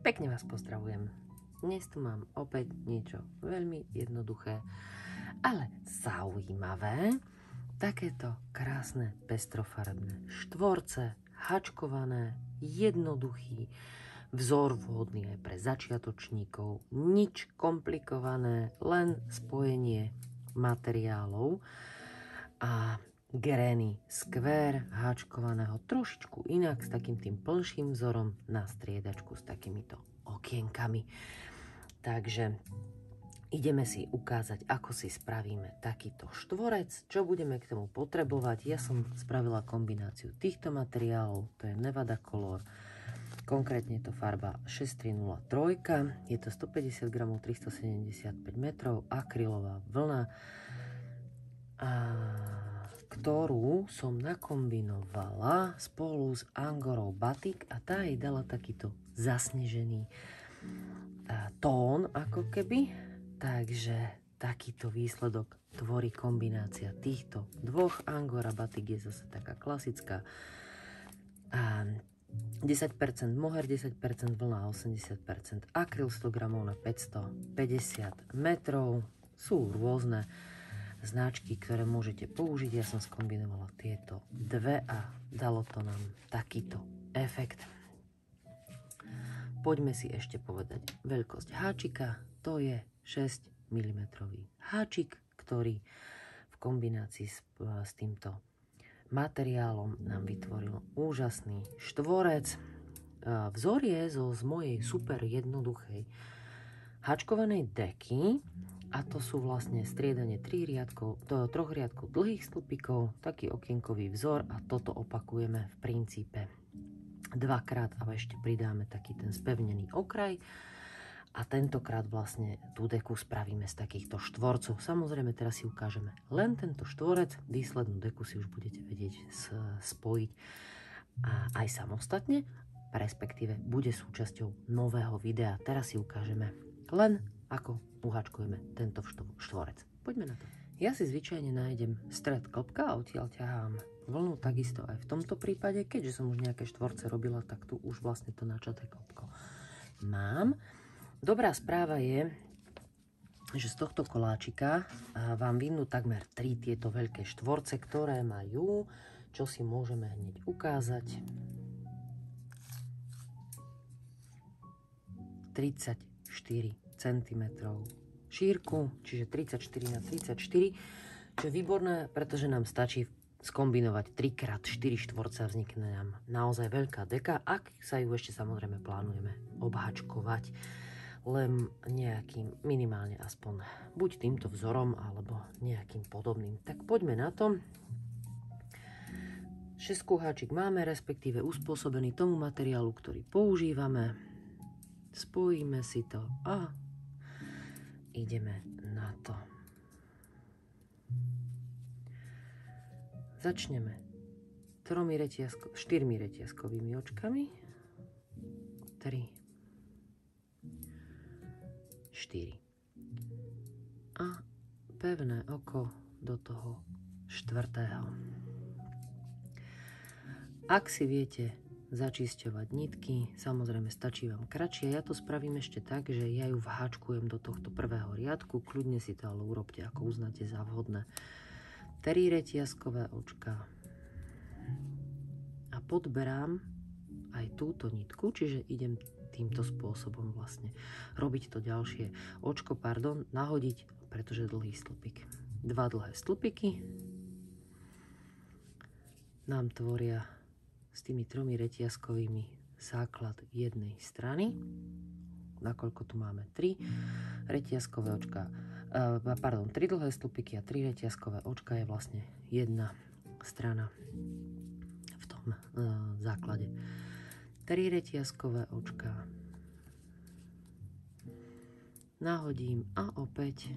Pekne vás pozdravujem. Dnes tu mám opäť niečo veľmi jednoduché, ale zaujímavé. Takéto krásne pestrofarebné štvorce, hačkované, jednoduchý vzor vhodný aj pre začiatočníkov. Nič komplikované, len spojenie materiálov a gerény skvér háčkovaného trošičku inak s takým tým plnším vzorom na striedačku s takýmito okienkami. Takže ideme si ukázať, ako si spravíme takýto štvorec, čo budeme k tomu potrebovať. Ja som spravila kombináciu týchto materiálov, to je Nevada Color, konkrétne je to farba 6303, je to 150 g, 375 metrov, akrylová vlna, ktorú som nakombinovala spolu s Angorou Batik a tá jej dala takýto zasnežený tón ako keby. Takže takýto výsledok tvorí kombinácia týchto dvoch. Angora Batik je zase taká klasická. 10% mohair, 10% vlna, 80% akryl, 100 g na 550 metrov. Sú rôzne značky, ktoré môžete použiť. Ja som skombinovala tieto dve a dalo to nám takýto efekt. Poďme si ešte povedať veľkosť háčika. To je 6 mm háčik, ktorý v kombinácii s týmto materiálom nám vytvoril úžasný štvorec. Vzor je z mojej super jednoduchej háčkovanej deky. A to sú vlastne striedanie 3 riadkov, 3 riadkov dlhých stĺpikov, taký okienkový vzor a toto opakujeme v princípe dvakrát a ešte pridáme taký ten spevnený okraj. A tentokrát vlastne tú deku spravíme z takýchto štvorcov. Samozrejme teraz si ukážeme len tento štvorec, výslednú deku si už budete vedieť spojiť aj samostatne, respektíve bude súčasťou nového videa. Teraz si ukážeme len ako uhačkujeme tento štvorec. Poďme na to. Ja si zvyčajne nájdem stred klbka a odtiaľ ťahám vlnu, takisto aj v tomto prípade, keďže som už nejaké štvorce robila, tak tu už vlastne to načaté klbko mám. Dobrá správa je, že z tohto koláčika vám vyjdú takmer 3 tieto veľké štvorce, ktoré majú, čo si môžeme hneď ukázať, 34 cm šírku, čiže 34 na 34, čo je výborné, pretože nám stačí skombinovať 3x4 štvorce a vznikne nám naozaj veľká deka, ak sa ju ešte samozrejme plánujeme obhačkovať len nejakým minimálne aspoň buď týmto vzorom alebo nejakým podobným. Tak poďme na to. 6 háčik máme, respektíve uspôsobený tomu materiálu, ktorý používame. Spojíme si to a ideme na to. Začneme 4 reťazkovými očkami. 3, 4. A pevné oko do toho 4. Ak si viete začisťovať nitky, samozrejme stačí vám kratšie. Ja to spravím ešte tak, že ja ju vháčkujem do tohto prvého riadku. Kľudne si to ale urobte, ako uznáte za vhodné. 3 reťazkové očka. A podberám aj túto nitku, čiže idem týmto spôsobom vlastne robiť to ďalšie očko, nahodiť, pretože dlhý stĺpik. 2 dlhé stĺpiky nám tvoria s tými 3 reťazkovými základ jednej strany. Nakoľko tu máme 3 reťazkové očka, 3 dlhé stĺpiky a 3 reťazkové očka je vlastne jedna strana v tom základe. 3 reťazkové očka. Nahodím a opäť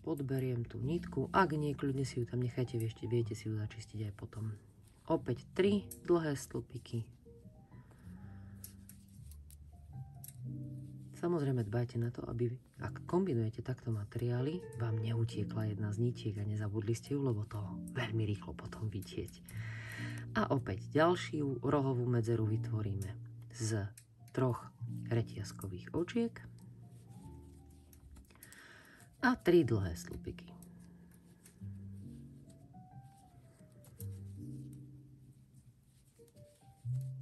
podberiem tú nitku. Ak nie, kľudne si ju tam nechajte, viete si ju začistiť aj potom. Opäť 3 dlhé stĺpiky. Samozrejme dbajte na to, aby ak kombinujete takto materiály, vám neutiekla jedna z nitiek a nezabudli ste ju, lebo to veľmi rýchlo potom vidieť. A opäť ďalšiu rohovú medzeru vytvoríme z 3 reťazkových očiek a 3 dlhé slupiky.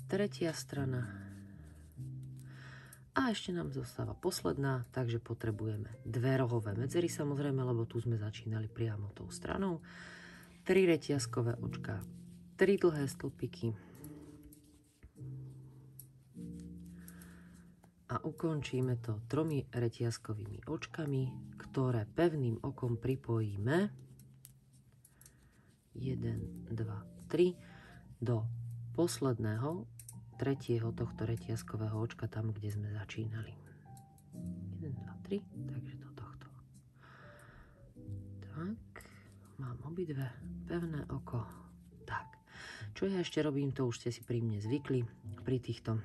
Tretia strana. A ešte nám zostáva posledná, takže potrebujeme 2 rohové medzery samozrejme, lebo tu sme začínali priamo tou stranou. 3 reťazkové očká, 3 dlhé stĺpiky a ukončíme to 3 reťazkovými očkami, ktoré pevným okom pripojíme 1, 2, 3 do posledného tretieho tohto reťazkového očka tam, kde sme začínali. 1, 2, 3, takže do tohto. Tak, mám obidve pevné oko. Tak, čo ja ešte robím, to už ste si pri mne zvykli. Pri týchto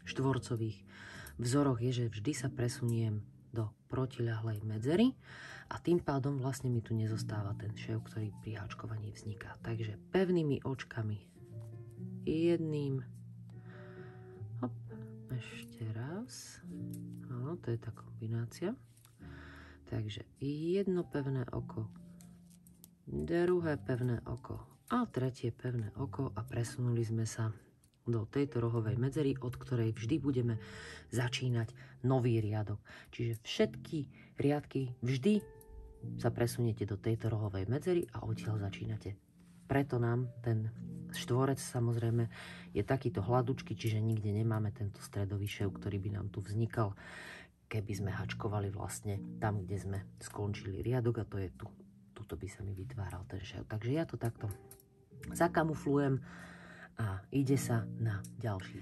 štvorcových vzoroch je, že vždy sa presuniem do protiľahlej medzery a tým pádom vlastne mi tu nezostáva ten šev, ktorý pri háčkovaní vzniká. Takže pevnými očkami jedným, hop, ešte raz, áno, to je tá kombinácia, takže jedno pevné oko, druhé pevné oko a tretie pevné oko a presunuli sme sa do tejto rohovej medzery, od ktorej vždy budeme začínať nový riadok. Čiže všetky riadky vždy sa presuniete do tejto rohovej medzery a odtiaľ začínate. Preto nám ten štvorec samozrejme je takýto hladučký, čiže nikde nemáme tento stredový šev, ktorý by nám tu vznikal, keby sme hačkovali vlastne tam, kde sme skončili riadok a to je tu. Tuto by sa mi vytváral ten šev. Takže ja to takto zakamuflujem a ide sa na ďalší.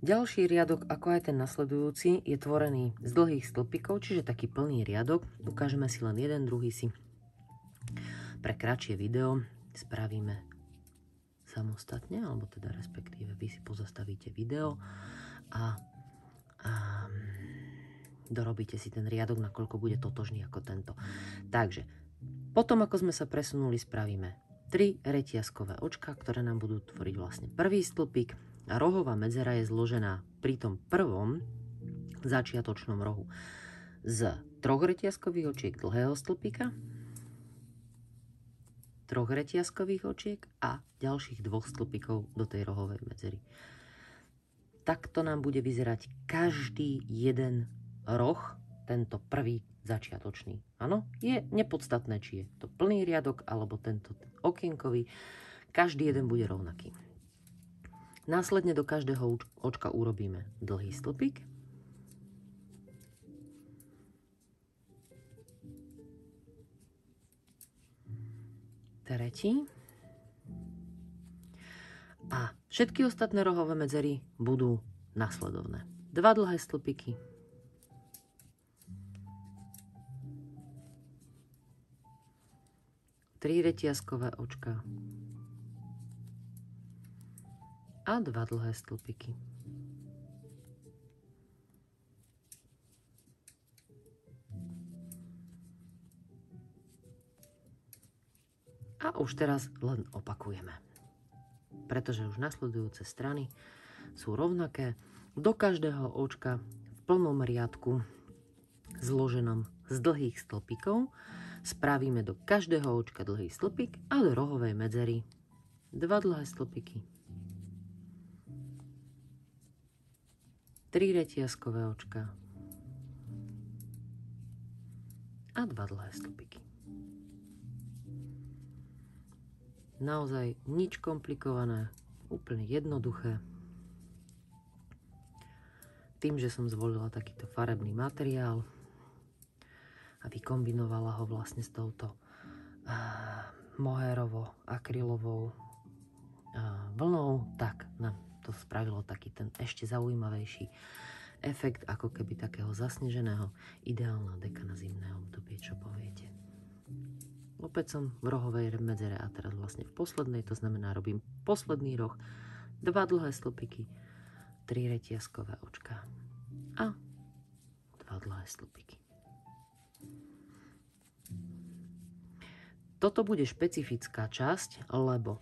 Ďalší riadok, ako aj ten nasledujúci, je tvorený z dlhých stĺpikov, čiže taký plný riadok. Ukážeme si len jeden, druhý si pre kratšie video spravíme samostatne, alebo teda respektíve vy si pozastavíte video a dorobíte si ten riadok, nakoľko bude totožný ako tento. Takže, potom ako sme sa presunuli, spravíme 3 reťazkové očka, ktoré nám budú tvoriť vlastne prvý stĺpik a rohová medzera je zložená pri tom prvom začiatočnom rohu z 3 reťazkových očiek dlhého stĺpika, 3 reťazkových očiek a ďalších 2 stĺpikov do tej rohovej medzery. Takto nám bude vyzerať každý jeden roh, tento prvý začiatočný. Áno, je nepodstatné, či je to plný riadok alebo tento okienkový. Každý jeden bude rovnaký. Následne do každého očka urobíme dlhý stĺpik. Tretí. A všetky ostatné rohové medzery budú nasledovné. 2 dlhé stĺpiky. 3 reťazkové očka. A 2 dlhé stĺpiky. A už teraz len opakujeme. Pretože už nasledujúce strany sú rovnaké. Do každého očka v plnom riadku zloženom z dlhých stĺpikov spravíme do každého očka dlhý stĺpik a do rohovej medzery 2 dlhé stĺpiky, 3 reťazkové očka a 2 dlhé stĺpiky. Naozaj nič komplikované, úplne jednoduché. Tým, že som zvolila takýto farebný materiál a vykombinovala ho vlastne s touto mohérovo-akrylovou vlnou, tak nám to spravilo taký ten ešte zaujímavejší efekt, ako keby takého zasneženého, ideálna deka na zimné obdobie, čo poviete. Opäť som v rohovej medzere a teraz vlastne v poslednej, to znamená robím posledný roh, 2 dlhé stĺpiky, 3 reťazkové očka a 2 dlhé stĺpiky. Toto bude špecifická časť, lebo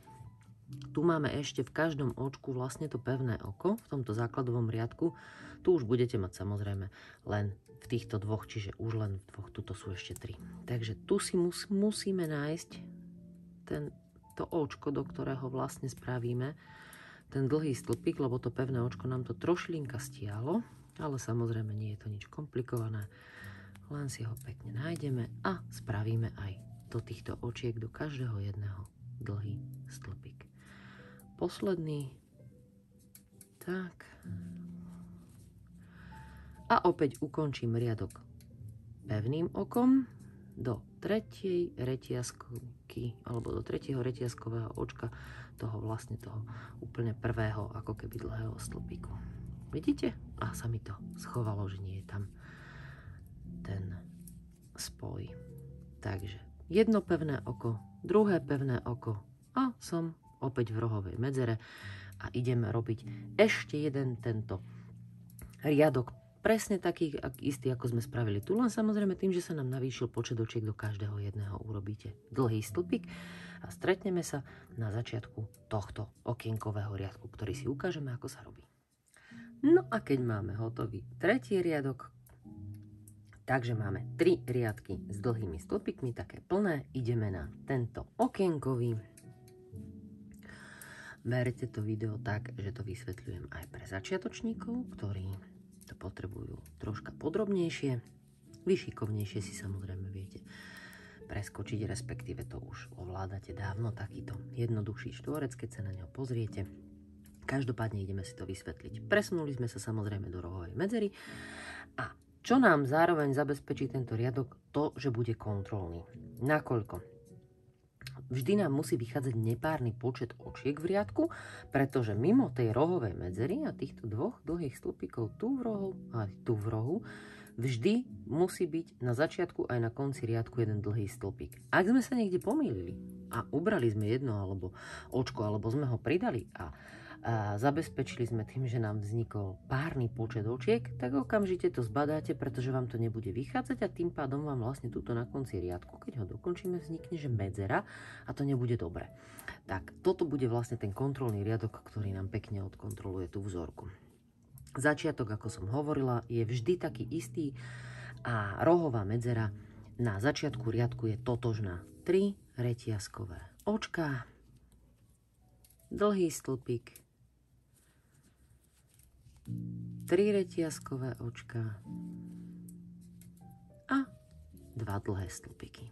tu máme ešte v každom očku vlastne to pevné oko, v tomto základovom riadku. Tu už budete mať samozrejme len v týchto dvoch, čiže už len v dvoch, tuto sú ešte 3. Takže tu si musíme nájsť to očko, do ktorého vlastne spravíme ten dlhý stĺpik, lebo to pevné očko nám to trošlinka stiahlo, ale samozrejme nie je to nič komplikované. Len si ho pekne nájdeme a spravíme aj do týchto očiek, do každého jedného dlhý stĺpik. Posledný. Tak. A opäť ukončím riadok pevným okom do tretej reťazky, alebo do tretieho reťazkového očka toho vlastne toho úplne prvého, ako keby dlhého stĺpiku. Vidíte? A sa mi to schovalo, že nie je tam ten spoj. Takže jedno pevné oko, druhé pevné oko a som opäť v rohovej medzere a ideme robiť ešte jeden tento riadok presne taký istý, ako sme spravili tu, len samozrejme tým, že sa nám navýšil počet očiek, do každého jedného urobíte dlhý stĺpik a stretneme sa na začiatku tohto okienkového riadku, ktorý si ukážeme, ako sa robí. No a keď máme hotový tretí riadok, takže máme 3 riadky s dlhými stĺpikmi, také plné, ideme na tento okienkový. Berte to video tak, že to vysvetľujem aj pre začiatočníkov, ktorí to potrebujú troška podrobnejšie. Vy šikovnejšie si samozrejme viete preskočiť, respektíve to už ovládate dávno, takýto jednoduchší štvorec, keď sa na ňo pozriete. Každopádne ideme si to vysvetliť. Presunuli sme sa samozrejme do rohovej medzery a čo nám zároveň zabezpečí tento riadok? To, že bude kontrolný. Nakoľko? Vždy nám musí vychádzať nepárny počet očiek v riadku, pretože mimo tej rohovej medzery a týchto dvoch dlhých stĺpikov tu v rohu a tu v rohu vždy musí byť na začiatku aj na konci riadku jeden dlhý stĺpik. Ak sme sa niekde pomýlili a ubrali sme jedno alebo očko, alebo sme ho pridali a zabezpečili sme tým, že nám vznikol párny počet očiek, tak okamžite to zbadáte, pretože vám to nebude vychádzať a tým pádom vám vlastne tuto na konci riadku, keď ho dokončíme, vznikne, že medzera a to nebude dobre. Tak toto bude vlastne ten kontrolný riadok, ktorý nám pekne odkontroluje tú vzorku. Začiatok, ako som hovorila, je vždy taký istý a rohová medzera na začiatku riadku je totožná. 3 reťazkové očká, dlhý stĺpik, 3 reťazkové očká a 2 dlhé stĺpiky.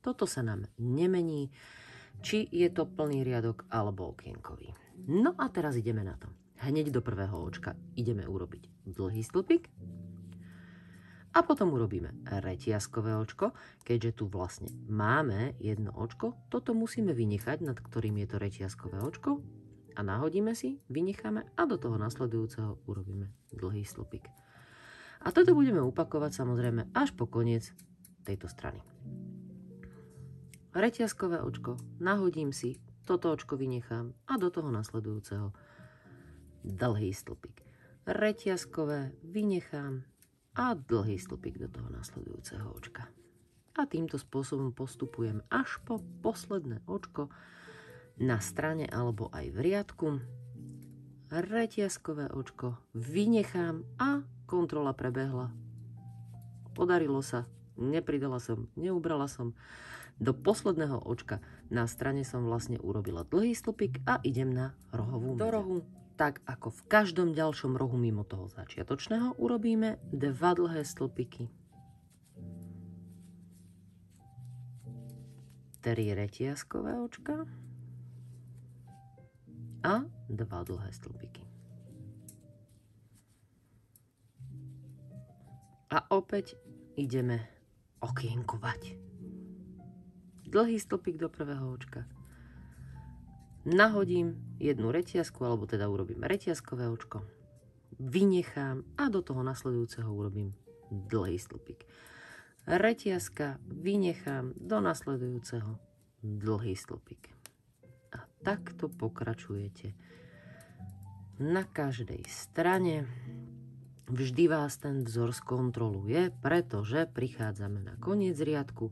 Toto sa nám nemení, či je to plný riadok alebo okienkový. No a teraz ideme na to. Hneď do prvého očka ideme urobiť dlhý stĺpik a potom urobíme reťazkové očko. Keďže tu vlastne máme jedno očko, toto musíme vynechať, nad ktorým je to reťazkové očko. A nahodíme si, vynecháme a do toho nasledujúceho urobíme dlhý stĺpik. A toto budeme opakovať samozrejme až po koniec tejto strany. Reťazkové očko, nahodím si, toto očko vynechám a do toho nasledujúceho dlhý stĺpik. Reťazkové vynechám a dlhý stĺpik do toho nasledujúceho očka. A týmto spôsobom postupujem až po posledné očko na strane alebo aj v riadku. Reťazkové očko vynechám a kontrola prebehla. Podarilo sa, nepridala som, neubrala som. Do posledného očka na strane som vlastne urobila dlhý stĺpik a idem na rohovú medzeru. Do rohu, tak ako v každom ďalšom rohu mimo toho začiatočného, urobíme 2 dlhé stĺpiky, 3 reťazkové očka a 2 dlhé stĺpiky. A opäť ideme okienkovať. Dlhý stĺpik do prvého očka. Nahodím jednu reťazku, alebo teda urobím reťazkové očko. Vynechám a do toho nasledujúceho urobím dlhý stĺpik. Reťazka, vynechám, do nasledujúceho dlhý stĺpik. A takto pokračujete na každej strane. Vždy vás ten vzor skontroluje, pretože prichádzame na koniec riadku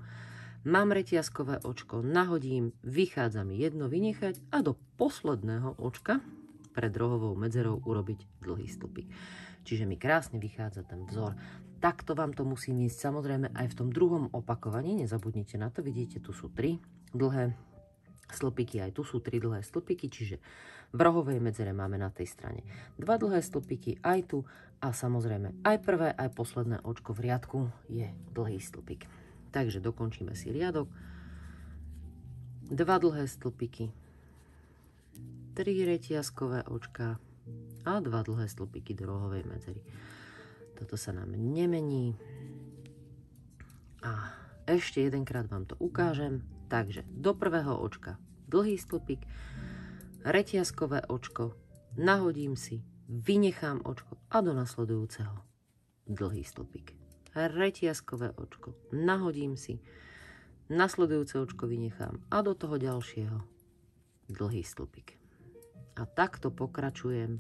Mám reťazkové očko, nahodím, vychádza mi jedno vynechať a do posledného očka pred rohovou medzerou urobiť dlhý stĺpik. Čiže mi krásne vychádza ten vzor. Takto vám to musí ísť samozrejme aj v tom druhom opakovaní. Nezabudnite na to, vidíte, tu sú 3 dlhé stĺpiky, aj tu sú 3 dlhé stĺpiky, čiže v rohovej medzere máme na tej strane 2 dlhé stĺpiky, aj tu a samozrejme aj prvé, aj posledné očko v riadku je dlhý stĺpik. Takže dokončíme si riadok. 2 dlhé stĺpiky, 3 reťazkové očká a 2 dlhé stĺpiky do rohovej medzery. Toto sa nám nemení. A ešte jedenkrát vám to ukážem. Takže do prvého očka dlhý stĺpik, reťazkové očko, nahodím si, vynechám očko a do nasledujúceho dlhý stĺpik. Reťazkové očko, nahodím si, nasledujúce očko vynechám a do toho ďalšieho dlhý stĺpik. A takto pokračujem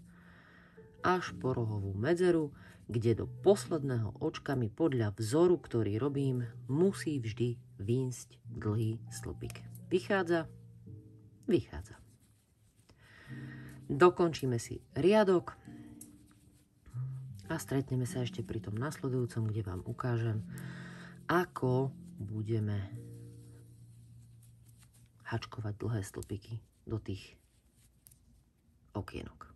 až po rohovú medzeru, kde do posledného očka mi podľa vzoru, ktorý robím, musí vždy výjsť dlhý stĺpik. Vychádza? Vychádza. Dokončíme si riadok a stretneme sa ešte pri tom nasledujúcom, kde vám ukážem, ako budeme hačkovať dlhé stĺpiky do tých okienok.